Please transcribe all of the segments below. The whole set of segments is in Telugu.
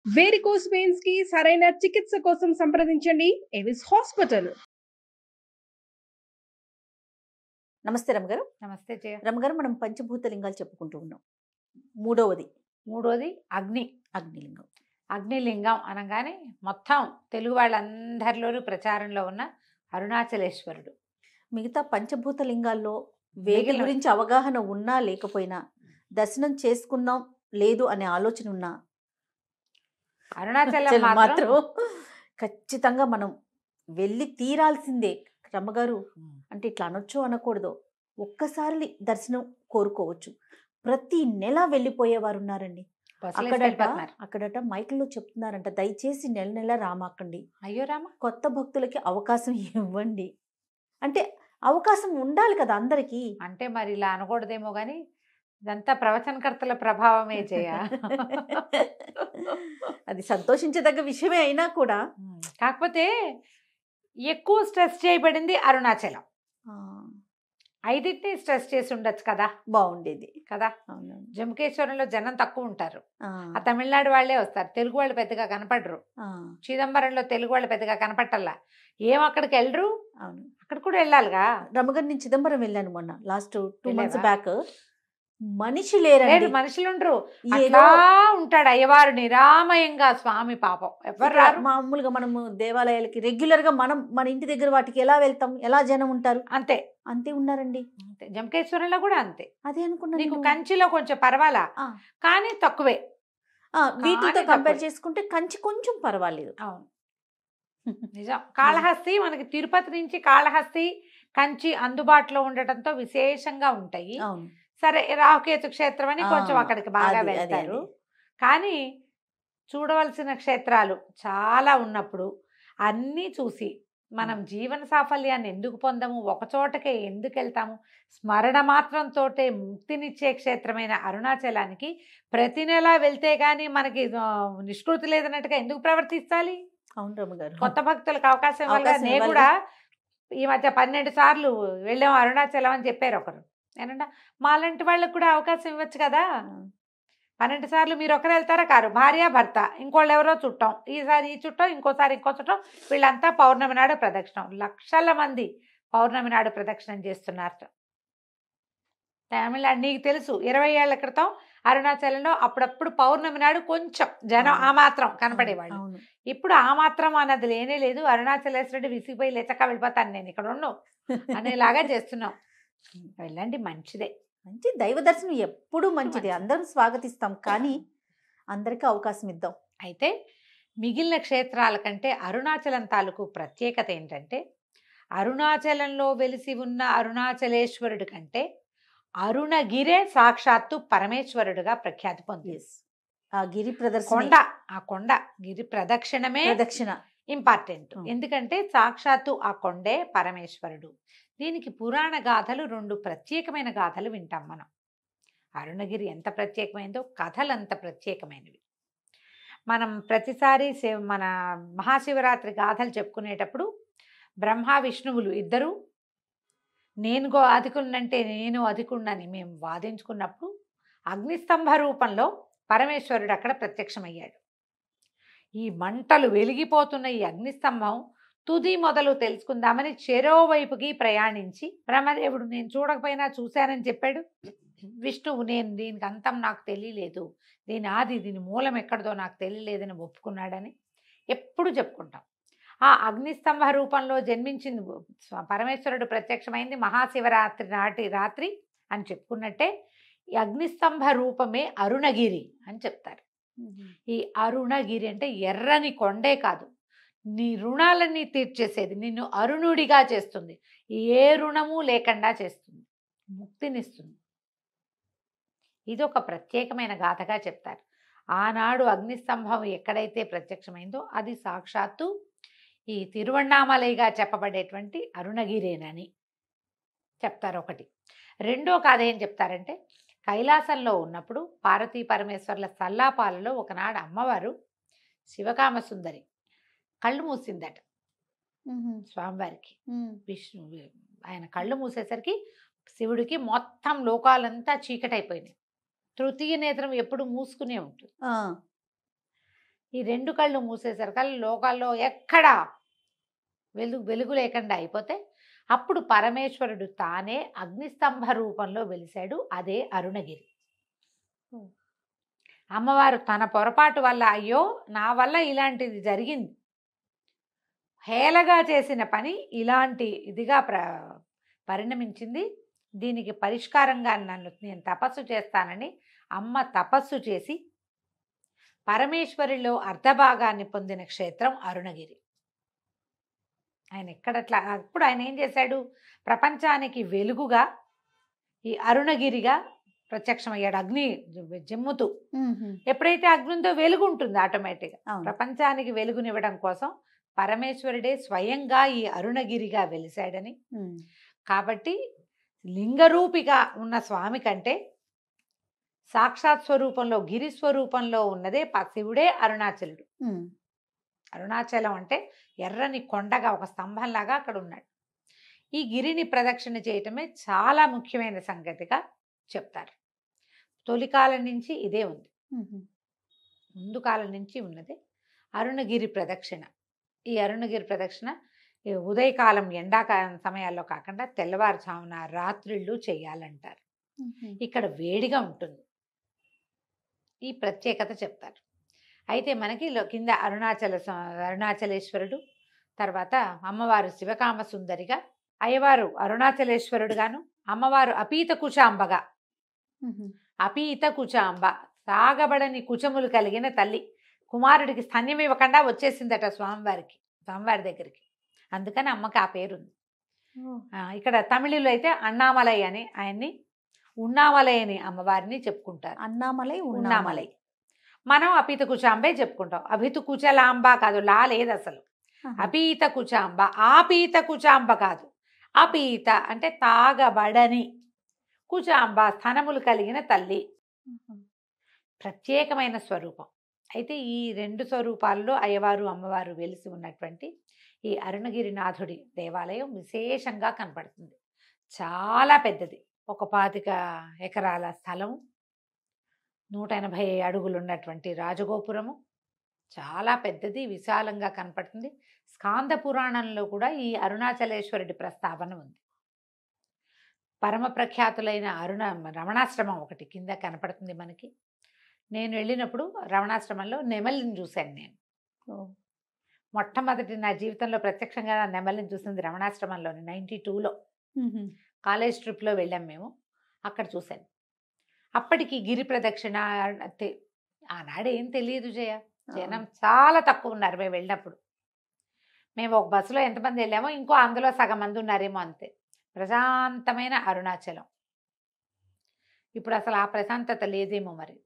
వేరికోస్ వెయిన్స్ కి సరైన చికిత్స కోసం సంప్రదించండి ఎవిస్ హాస్పిటల్. నమస్తే రమగారు. నమస్తే జయ. రమగారు, మనం పంచభూత లింగాలు చెప్పుకుంటూ ఉన్నాం. మూడోది అగ్నిలింగం. అగ్నిలింగం అనగానే మొత్తం తెలుగు వాళ్ళందరిలోనూ ప్రచారంలో ఉన్న అరుణాచలేశ్వరుడు. మిగతా పంచభూత లింగాల్లో వేటి గురించి అవగాహన ఉన్నా లేకపోయినా, దర్శనం చేసుకున్నాం లేదు అనే ఆలోచన ఉన్నా, అరుణాచలం మాత్రం ఖచ్చితంగా మనం వెళ్ళి తీరాల్సిందే. రమ్మగారు, అంటే ఇట్లా అనొచ్చు అనకూడదు, ఒక్కసారి దర్శనం కోరుకోవచ్చు. ప్రతి నెల వెళ్ళిపోయేవారు ఉన్నారండి. అక్కడట మైకుల్లో చెప్తున్నారంట, దయచేసి నెల నెల రామాకండి, అయ్యో రామ, కొత్త భక్తులకి అవకాశం ఇవ్వండి. అంటే అవకాశం ఉండాలి కదా అందరికీ. అంటే మరి ఇలా అనకూడదేమో కానీ ఇదంతా ప్రవచనకర్తల ప్రభావమే చేయ. అది సంతోషించదగ్గ విషయమే అయినా కూడా, కాకపోతే ఎక్కువ స్ట్రెస్ చేయబడింది అరుణాచలం. ఐదింటిని స్ట్రెస్ చేసి ఉండొచ్చు కదా, బాగుండేది కదా. జంబుకేశ్వరంలో జనం తక్కువ ఉంటారు, ఆ తమిళనాడు వాళ్ళే వస్తారు, తెలుగు వాళ్ళు పెద్దగా కనపడరు. చిదంబరంలో తెలుగు వాళ్ళు పెద్దగా కనపట్టల్లా, ఏం అక్కడికి వెళ్ళరు. అవును, అక్కడ కూడా వెళ్ళాలిగా. రమగారు, నేను చిదంబరం వెళ్ళాను మొన్న, లాస్ట్ 2 months బ్యాక్. మనిషి లేరండి, మనుషులుండ్రు, అలా ఉంటాడు అయ్యవారు నిరామయంగా. స్వామి పాపం ఎవరు రారు. మామూలుగా మనము దేవాలయాలకి రెగ్యులర్ గా మనం మన ఇంటి దగ్గర వాటికి ఎలా వెళ్తాం, ఎలా జనం ఉంటారు, అంతే అంతే ఉన్నారండి. జంబుకేశ్వరంలో కూడా అంతే. అదే అనుకున్నాను. నీకు కంచిలో కొంచెం పర్వాలా, కానీ తక్కువే. వీటితో కంపేర్ చేసుకుంటే కంచి కొంచెం పర్వాలేదు. అవును, నిజం. కాళహస్తి మనకి తిరుపతి నుంచి కాళహస్తి కంచి అందుబాటులో ఉండటంతో విశేషంగా ఉంటాయి. అవును, సరే, రాహుకేతు క్షేత్రం అని కొంచెం అక్కడికి బాగా వెళ్తారు. కానీ చూడవలసిన క్షేత్రాలు చాలా ఉన్నప్పుడు అన్నీ చూసి మనం జీవన సాఫల్యాన్ని ఎందుకు పొందము, ఒకచోటకే ఎందుకు వెళ్తాము? స్మరణ మాత్రంతో ముక్తినిచ్చే క్షేత్రమైన అరుణాచలానికి ప్రతి నెల వెళ్తే గానీ మనకి నిష్కృతి లేదన్నట్టుగా ఎందుకు ప్రవర్తిస్తాలి? అవును రమగారు, కొత్త భక్తులకు అవకాశం ఇవ్వాలి. నేను కూడా ఈ మధ్య 12 సార్లు వెళ్ళాము అరుణాచలం అని చెప్పారు ఒకరు. ఏనంట, మాలాంటి వాళ్ళకు కూడా అవకాశం ఇవ్వచ్చు కదా. 12 సార్లు మీరు ఒకరు వెళ్తారా కారు, భార్య భర్త, ఇంకోళ్ళు ఎవరో చుట్టం, ఈసారి ఈ చుట్టం, ఇంకోసారి ఇంకో చుట్టం, వీళ్ళంతా పౌర్ణమి నాడు ప్రదక్షిణం. లక్షల మంది పౌర్ణమి నాడు ప్రదక్షిణం చేస్తున్నారు. తమిళనాడు నీకు తెలుసు, 20 ఏళ్ల క్రితం అరుణాచలంలో అప్పుడప్పుడు పౌర్ణమి నాడు కొంచెం జనం ఆ మాత్రం కనపడేవాళ్ళు. ఇప్పుడు ఆ మాత్రం అన్నది లేనే లేదు. అరుణాచలేశ్వరుడు విసిగిపోయి లేచక్క వెళ్ళిపోతాను నేను ఇక్కడ ఉన్నావు అనేలాగా చేస్తున్నాం. వెళ్ళండి, మంచిదే. మంచి దైవ దర్శనం ఎప్పుడు మంచిదే, అందరం స్వాగతిస్తాం. కానీ అందరికీ అవకాశం ఇద్దాం. అయితే మిగిలిన క్షేత్రాల కంటే అరుణాచలం తాలూకు ప్రత్యేకత ఏంటంటే, అరుణాచలంలో వెలిసి ఉన్న అరుణాచలేశ్వరుడి కంటే అరుణగిరే సాక్షాత్తు పరమేశ్వరుడుగా ప్రఖ్యాతి పొందింది. ఆ గిరి ప్రదర్శన, కొండ గిరి ప్రదక్షిణ ఇంపార్టెంట్. ఎందుకంటే సాక్షాత్తు ఆ కొండే పరమేశ్వరుడు. దీనికి పురాణ గాథలు 2 ప్రత్యేకమైన గాథలు వింటాం మనం. అరుణగిరి ఎంత ప్రత్యేకమైందో కథలు అంత ప్రత్యేకమైనవి. మనం ప్రతిసారి మన మహాశివరాత్రి గాథలు చెప్పుకునేటప్పుడు బ్రహ్మ విష్ణువులు ఇద్దరు నేను అధికున్నంటే నేను అధికున్నని మేము వాదించుకున్నప్పుడు అగ్నిస్తంభ రూపంలో పరమేశ్వరుడు అక్కడ ప్రత్యక్షమయ్యాడు. ఈ మంటలు వెలిగిపోతున్న ఈ అగ్నిస్తంభం తుది మొదలు తెలుసుకుందామని చెరోవైపుకి ప్రయాణించి, బ్రహ్మదేవుడు నేను చూడకపోయినా చూశానని చెప్పాడు. విష్ణువు నేను దీనికి అంతం నాకు తెలియలేదు, దీని ఆది దీని మూలం ఎక్కడదో నాకు తెలియలేదని ఒప్పుకున్నాడని ఎప్పుడు చెప్పుకుంటాం. ఆ అగ్నిస్తంభ రూపంలో జన్మించింది పరమేశ్వరుడు ప్రత్యక్షమైంది మహాశివరాత్రి నాటి రాత్రి అని చెప్పుకున్నట్టే ఈ అగ్నిస్తంభ రూపమే అరుణగిరి అని చెప్తారు. ఈ అరుణగిరి అంటే ఎర్రని కొండే కాదు, నీ రుణాలన్నీ తీర్చేసేది, నిన్ను అరుణుడిగా చేస్తుంది, ఏ రుణము లేకుండా చేస్తుంది, ముక్తినిస్తుంది. ఇది ఒక ప్రత్యేకమైన గాథగా చెప్తారు. ఆనాడు అగ్నిస్తంభం ఎక్కడైతే ప్రత్యక్షమైందో అది సాక్షాత్తు ఈ తిరువణ్ణామలైగా చెప్పబడేటువంటి అరుణగిరేనని చెప్తారు ఒకటి. రెండో కథ ఏం చెప్తారంటే, కైలాసంలో ఉన్నప్పుడు పార్వతీ పరమేశ్వర్ల సల్లాపాలలో ఒకనాడు అమ్మవారు శివకామసుందరి కళ్ళు మూసిందట స్వామివారికి. విష్ణు ఆయన కళ్ళు మూసేసరికి శివుడికి మొత్తం లోకాలంతా చీకటైపోయినాయి. తృతీయ నేత్రం ఎప్పుడు మూసుకునే ఉంటుంది. ఈ 2 కళ్ళు మూసేసరికల్లా లోకాల్లో ఎక్కడా వెలుగు లేకుండా అయిపోతే అప్పుడు పరమేశ్వరుడు తానే అగ్నిస్తంభ రూపంలో వెలిశాడు. అదే అరుణగిరి. అమ్మవారు తన పొరపాటు వల్ల అయ్యో నా వల్ల ఇలాంటిది జరిగింది, హేళగా చేసిన పని ఇలాంటి ఇదిగా పరిణమించింది, దీనికి పరిష్కారంగా నేను తపస్సు చేస్తానని అమ్మ తపస్సు చేసి పరమేశ్వరిలో అర్ధభాగాన్ని పొందిన క్షేత్రం అరుణగిరి. ఆయన ఎక్కడట్లా అప్పుడు ఆయన ఏం చేశాడు, ప్రపంచానికి వెలుగుగా ఈ అరుణగిరిగా ప్రత్యక్షమయ్యాడు. అగ్ని జిమ్ముతూ ఎప్పుడైతే అగ్నితో వెలుగు ఉంటుంది ఆటోమేటిక్గా ప్రపంచానికి వెలుగునివ్వడం కోసం పరమేశ్వరుడే స్వయంగా ఈ అరుణగిరిగా వెలిశాడని. కాబట్టి లింగరూపిగా ఉన్న స్వామి కంటే సాక్షాత్ స్వరూపంలో గిరి స్వరూపంలో ఉన్నదే శివుడే అరుణాచలుడు. అరుణాచలం అంటే ఎర్రని కొండగా ఒక స్తంభంలాగా అక్కడ ఉన్నాడు. ఈ గిరిని ప్రదక్షిణ చేయటమే చాలా ముఖ్యమైన సంగతిగా చెప్తారు. తొలికాలం నుంచి ఇదే ఉంది, ముందు కాలం నుంచి ఉన్నది అరుణగిరి ప్రదక్షిణ. ఈ అరుణగిరి ప్రదక్షిణ ఉదయకాలం ఎండాకాలం సమయాల్లో కాకుండా తెల్లవారుజామున రాత్రిళ్ళు చేయాలంటారు. ఇక్కడ వేడిగా ఉంటుంది, ఈ ప్రత్యేకత చెప్తారు. అయితే మనకి కింద అరుణాచలేశ్వరుడు, తర్వాత అమ్మవారు శివకామ సుందరిగా, అయ్యవారు అరుణాచలేశ్వరుడుగాను, అమ్మవారు అపీత కుచాంబగా. అపీత కుచాంబ సాగబడని కుచములు కలిగిన తల్లి. కుమారుడికి స్తన్యం ఇవ్వకుండా వచ్చేసిందట స్వామివారి దగ్గరికి, అందుకని అమ్మకి ఆ పేరుంది. ఇక్కడ తమిళలో అయితే అన్నామలై అని ఆయన్ని, ఉన్నామలై అని అమ్మవారిని చెప్పుకుంటారు. ఉన్నామలై. మనం అపీత కుచాంబే చెప్పుకుంటాం. అభిత కుచలాంబ కాదు, లా లేదు అసలు. అపీత కుచాంబ, ఆపీత కుచాంబ కాదు. అపీత అంటే తాగబడని, కుచాంబ స్థనములు కలిగిన తల్లి, ప్రత్యేకమైన స్వరూపం. అయితే ఈ 2 స్వరూపాల్లో అయ్యవారు అమ్మవారు వెలిసి ఉన్నటువంటి ఈ అరుణగిరినాథుడి దేవాలయం విశేషంగా కనపడుతుంది. చాలా పెద్దది, ఒక 25 ఎకరాల స్థలం, 180 అడుగులు ఉన్నటువంటి రాజగోపురము, చాలా పెద్దది, విశాలంగా కనపడుతుంది. స్కాంద పురాణంలో కూడా ఈ అరుణాచలేశ్వరుడి ప్రస్తావన ఉంది. పరమ ప్రఖ్యాతులైన రమణాశ్రమం ఒకటి కింద కనపడుతుంది మనకి. నేను వెళ్ళినప్పుడు రమణాశ్రమంలో నెమలిని చూశాను నేను. మొట్టమొదటి నా జీవితంలో ప్రత్యక్షంగా నెమలిని చూసింది రమణాశ్రమంలోని 92లో కాలేజ్ ట్రిప్లో వెళ్ళాం మేము, అక్కడ చూశాను. అప్పటికి గిరి ప్రదక్షిణ ఆనాడు ఏం తెలియదు జయ, జనం చాలా తక్కువ ఉన్నారు. మేము వెళ్ళినప్పుడు మేము ఒక బస్సులో ఎంతమంది వెళ్ళామో ఇంకో అందులో సగం మంది ఉన్నారేమో అంతే. ప్రశాంతమైన అరుణాచలం. ఇప్పుడు అసలు ఆ ప్రశాంతత లేదేమో మరి.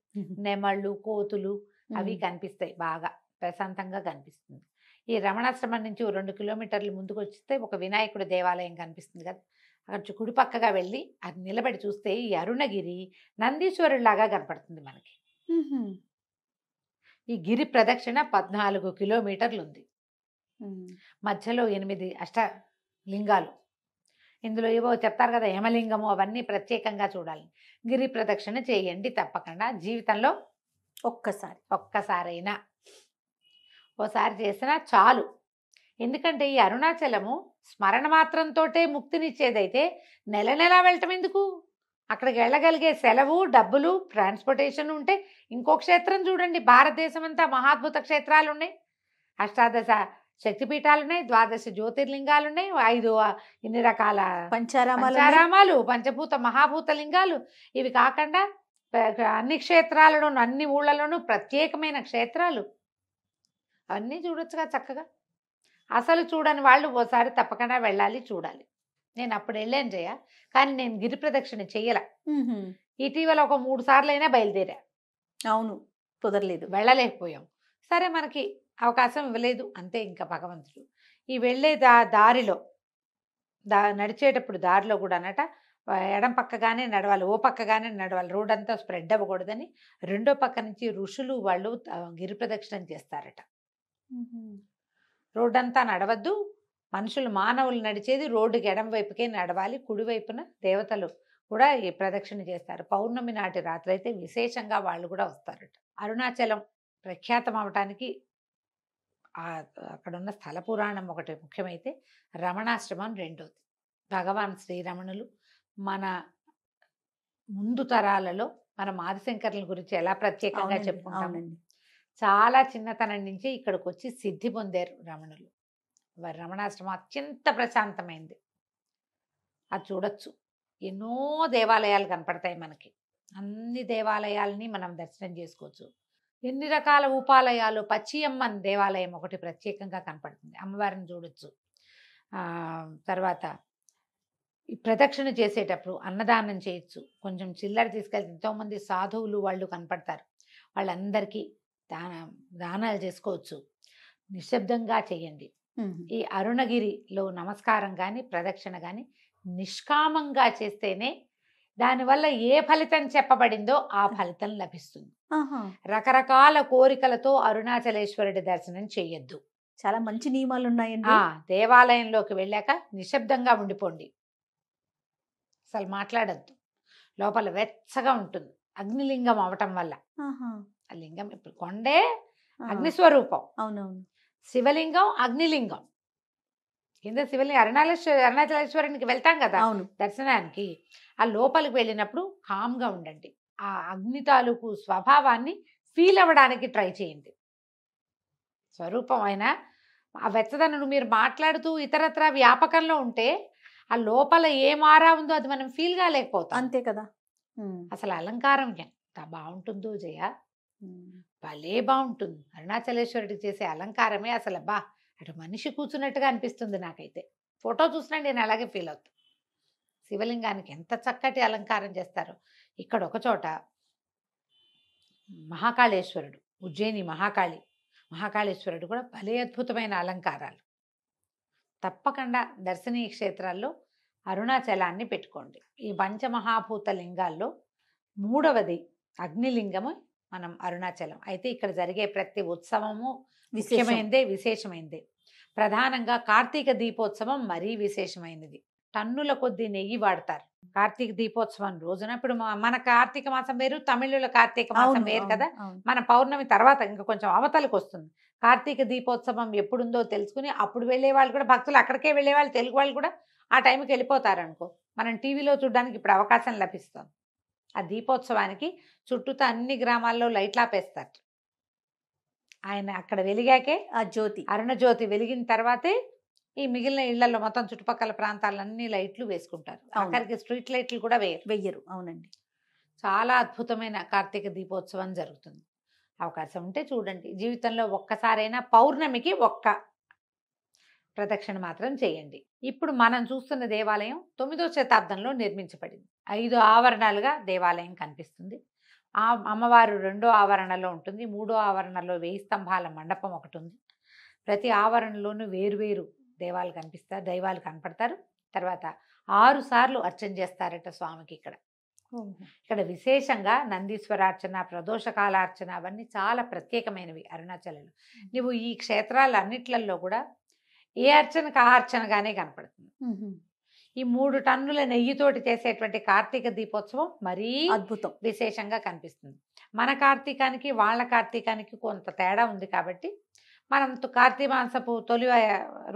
నెమళ్ళు, కోతులు అవి కనిపిస్తాయి, బాగా ప్రశాంతంగా కనిపిస్తుంది. ఈ రమణాశ్రమం నుంచి 2 కిలోమీటర్లు ముందుకు వస్తే ఒక వినాయకుడి దేవాలయం కనిపిస్తుంది కదా, అక్కడ కుడిపక్కగా వెళ్ళి అది నిలబడి చూస్తే ఈ అరుణగిరి నందీశ్వరుడిలాగా కనపడుతుంది మనకి. ఈ గిరి ప్రదక్షిణ 14 కిలోమీటర్లు ఉంది. మధ్యలో 8 అష్టలింగాలు, ఇందులో ఏవో చెప్తారు కదా యమలింగము, అవన్నీ ప్రత్యేకంగా చూడాలి. గిరి ప్రదక్షిణ చేయండి తప్పకుండా, జీవితంలో ఒక్కసారైనా ఓసారి చేసినా చాలు. ఎందుకంటే ఈ అరుణాచలము స్మరణ మాత్రంతోటే ముక్తినిచ్చేదైతే నెల నెలా వెళ్ళటం ఎందుకు? అక్కడికి వెళ్ళగలిగే సెలవు, డబ్బులు, ట్రాన్స్పోర్టేషన్ ఉంటే ఇంకో క్షేత్రం చూడండి. భారతదేశం అంతా మహాద్భుత క్షేత్రాలు ఉన్నాయి, 18 శక్తిపీఠాలు ఉన్నాయి, 12 జ్యోతిర్లింగాలు ఉన్నాయి, 5 ఇన్ని రకాల పంచారామాలు, పంచభూత మహాభూత లింగాలు. ఇవి కాకుండా అన్ని క్షేత్రాలలోనూ, అన్ని ఊళ్ళలోనూ ప్రత్యేకమైన క్షేత్రాలు, అవన్నీ చూడొచ్చుగా చక్కగా. అసలు చూడని వాళ్ళు ఓసారి తప్పకుండా వెళ్ళాలి, చూడాలి. నేను అప్పుడు వెళ్ళాను జయ, కానీ నేను గిరి ప్రదక్షిణ చెయ్యాల. ఇటీవల ఒక 3 సార్లు అయినా బయలుదేరా. అవును, కుదరలేదు, వెళ్ళలేకపోయాం. సరే మనకి అవకాశం ఇవ్వలేదు అంతే. ఇంకా భగవంతుడు ఈ వెళ్ళే దారిలో నడిచేటప్పుడు దారిలో కూడా అన్నట ఎడం పక్కగానే నడవాలి, ఓ పక్కగానే నడవాలి, రోడ్ అంతా స్ప్రెడ్ అవ్వకూడదని 2వ పక్క నుంచి ఋషులు వాళ్ళు గిరి ప్రదక్షిణం చేస్తారట. రోడ్ అంతా నడవద్దు, మనుషులు మానవులు నడిచేది రోడ్డుకి ఎడం వైపుకే నడవాలి, కుడివైపున దేవతలు కూడా ఈ ప్రదక్షిణ చేస్తారు. పౌర్ణమి నాటి రాత్రి అయితే విశేషంగా వాళ్ళు కూడా వస్తారట. అరుణాచలం ప్రఖ్యాతం అవటానికి అక్కడున్న స్థల పురాణం ఒకటి ముఖ్యమైతే రమణాశ్రమం రెండోది. భగవాన్ శ్రీరమణులు మన ముందు తరాలలో మనం ఆదిశంకరుల గురించి ఎలా ప్రత్యేకంగా చెప్పుకుంటాము. చాలా చిన్నతనం నుంచి ఇక్కడికి వచ్చి సిద్ధి పొందారు రమణులు. వారి రమణాశ్రమం అత్యంత ప్రశాంతమైంది. అది చూడొచ్చు. ఎన్నో దేవాలయాలు కనపడతాయి మనకి. అన్ని దేవాలయాలని మనం దర్శనం చేసుకోవచ్చు. ఎన్ని రకాల ఉపాలయాలు. పచ్చియమ్మన్ దేవాలయం ఒకటి ప్రత్యేకంగా కనపడుతుంది, అమ్మవారిని చూడొచ్చు. తర్వాత ఈ ప్రదక్షిణ చేసేటప్పుడు అన్నదానం చేయొచ్చు. కొంచెం చిల్లర తీసుకెళ్తే ఎంతోమంది సాధువులు వాళ్ళు కనపడతారు, వాళ్ళందరికీ దానాలు చేసుకోవచ్చు. నిశ్శబ్దంగా చేయండి. ఈ అరుణగిరిలో నమస్కారం కానీ ప్రదక్షిణ కానీ నిష్కామంగా చేస్తేనే దానివల్ల ఏ ఫలితం చెప్పబడిందో ఆ ఫలితం లభిస్తుంది. రకరకాల కోరికలతో అరుణాచలేశ్వరుడి దర్శనం చేయొద్దు. చాలా మంచి నియమాలు ఉన్నాయండి. దేవాలయంలోకి వెళ్ళాక నిశ్శబ్దంగా ఉండిపోండి, అసలు మాట్లాడద్దు. లోపల వెచ్చగా ఉంటుంది, అగ్నిలింగం అవటం వల్ల. ఆ లింగం ఇప్పుడు కొండే అగ్నిస్వరూపం. అవునవును. శివలింగం అగ్నిలింగం. కింద శివలింగం అరుణాచలేశ్వరునికి వెళ్తాం కదా దర్శనానికి. ఆ లోపలికి వెళ్ళినప్పుడు కామ్గా ఉండండి. ఆ అగ్ని తాలూకు స్వభావాన్ని ఫీల్ అవ్వడానికి ట్రై చేయండి. స్వరూపం అయినా ఆ వెచ్చదనను మీరు మాట్లాడుతూ ఇతరత్ర వ్యాపకంలో ఉంటే ఆ లోపల ఏ మారా ఉందో అది మనం ఫీల్ కాలేకపోతాం. అంతే కదా. అసలు అలంకారం ఎంత బాగుంటుందో జయ, భలే బాగుంటుంది. అరుణాచలేశ్వరుడికి చేసే అలంకారమే అసలు అటు మనిషి కూర్చున్నట్టుగా అనిపిస్తుంది నాకైతే. ఫోటో చూసినా నేను అలాగే ఫీల్ అవుతాను. శివలింగానికి ఎంత చక్కటి అలంకారం చేస్తారో. ఇక్కడ ఒక చోట మహాకాళేశ్వరుడు, ఉజ్జయిని మహాకాళేశ్వరుడు కూడా భలే అద్భుతమైన అలంకారాలు. తప్పకుండా దర్శనీయ క్షేత్రాల్లో అరుణాచలాన్ని పెట్టుకోండి. ఈ పంచమహాభూత లింగాల్లో మూడవది అగ్నిలింగము మనం అరుణాచలం. అయితే ఇక్కడ జరిగే ప్రతి ఉత్సవము ముఖ్యమైనదే, విశేషమైనదే. ప్రధానంగా కార్తీక దీపోత్సవం మరీ విశేషమైనది. టన్నుల కొద్ది నెయ్యి వాడతారు కార్తీక దీపోత్సవం రోజున. ఇప్పుడు మన కార్తీక మాసం వేరు, తమిళుల కార్తీక మాసం వేరు కదా. మన పౌర్ణమి తర్వాత ఇంకా కొంచెం అవతలకు వస్తుంది. కార్తీక దీపోత్సవం ఎప్పుడుందో తెలుసుకుని అప్పుడు వెళ్ళే వాళ్ళు కూడా, భక్తులు అక్కడికే వెళ్ళే వాళ్ళు, తెలుగు వాళ్ళు కూడా ఆ టైంకి వెళ్ళిపోతారు అనుకో. మనం టీవీలో చూడడానికి ఇప్పుడు అవకాశం లభిస్తుంది. ఆ దీపోత్సవానికి చుట్టూతో అన్ని గ్రామాల్లో లైట్లు ఆపేస్తారు. ఆయన అక్కడ వెలిగాకే ఆ జ్యోతి, అరుణ జ్యోతి వెలిగిన తర్వాతే ఈ మిగిలిన ఇళ్లలో మొత్తం చుట్టుపక్కల ప్రాంతాలన్నీ లైట్లు వేసుకుంటారు. అక్కడికి స్ట్రీట్ లైట్లు కూడా వెయ్యరు. అవునండి. చాలా అద్భుతమైన కార్తీక దీపోత్సవం జరుగుతుంది. అవకాశం ఉంటే చూడండి. జీవితంలో ఒక్కసారైనా పౌర్ణమికి ఒక్క ప్రదక్షిణ మాత్రం చేయండి. ఇప్పుడు మనం చూస్తున్న దేవాలయం 9వ శతాబ్దంలో నిర్మించబడింది. 5 ఆవరణలుగా దేవాలయం కనిపిస్తుంది. ఆ అమ్మవారు 2వ ఆవరణలో ఉంటుంది. 3వ ఆవరణలో 1000 స్తంభాల మండపం ఒకటి ఉంది. ప్రతి ఆవరణలోనూ వేరువేరు దైవాలు కనపడతారు. తర్వాత 6 సార్లు అర్చన చేస్తారట స్వామికి. ఇక్కడ విశేషంగా నందీశ్వరార్చన, ప్రదోషకాలార్చన అవన్నీ చాలా ప్రత్యేకమైనవి అరుణాచలంలో. నువ్వు ఈ క్షేత్రాలన్నిట్లలో కూడా ఏ అర్చనకు ఆ అర్చనగానే కనపడుతుంది. ఈ 3 టన్నుల నెయ్యితోటి చేసేటువంటి కార్తీక దీపోత్సవం మరీ అద్భుతం, విశేషంగా కనిపిస్తుంది. మన కార్తీకానికి వాళ్ళ కార్తీకానికి కొంత తేడా ఉంది కాబట్టి మనం కార్తీక మాసపు తొలి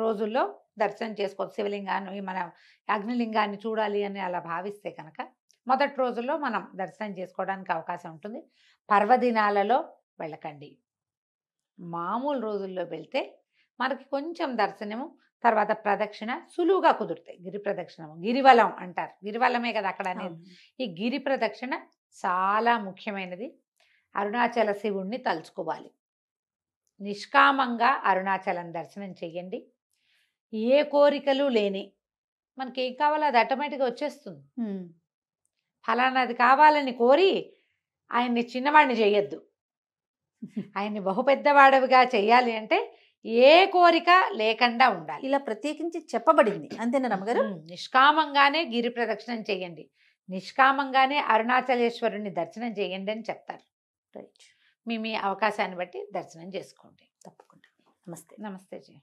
రోజుల్లో దర్శనం చేసుకోవచ్చు. శివలింగాన్ని, మన అగ్నిలింగాన్ని చూడాలి అని అలా భావిస్తే కనుక మొదటి రోజుల్లో మనం దర్శనం చేసుకోవడానికి అవకాశం ఉంటుంది. పర్వదినాలలో వెళ్ళకండి. మామూలు రోజుల్లో వెళ్తే మనకి కొంచెం దర్శనము, తర్వాత ప్రదక్షిణ సులువుగా కుదురుతాయి. గిరి ప్రదక్షిణము, గిరివలం అంటారు. గిరివలమే కదా అక్కడ అనేది. ఈ గిరి ప్రదక్షిణ చాలా ముఖ్యమైనది. అరుణాచల శివుణ్ణి తలుచుకోవాలి. నిష్కామంగా అరుణాచలం దర్శనం చెయ్యండి. ఏ కోరికలు లేని, మనకి ఏం కావాలో అది ఆటోమేటిక్గా వచ్చేస్తుంది. ఫలానాది కావాలని కోరి ఆయన్ని చిన్నవాడిని చేయొద్దు. ఆయన్ని బహుపెద్దవాడవిగా చెయ్యాలి అంటే ఏ కోరిక లేకుండా ఉండాలి. ఇలా ప్రత్యేకించి చెప్పబడింది. అంతేనా రమ్మగారు? నిష్కామంగానే గిరి ప్రదక్షిణం చేయండి, నిష్కామంగానే అరుణాచలేశ్వరుని దర్శనం చేయండి అని చెప్తారు. మీ అవకాశాన్ని బట్టి దర్శనం చేసుకోండి. తప్పకుండా. నమస్తే. నమస్తే జీ.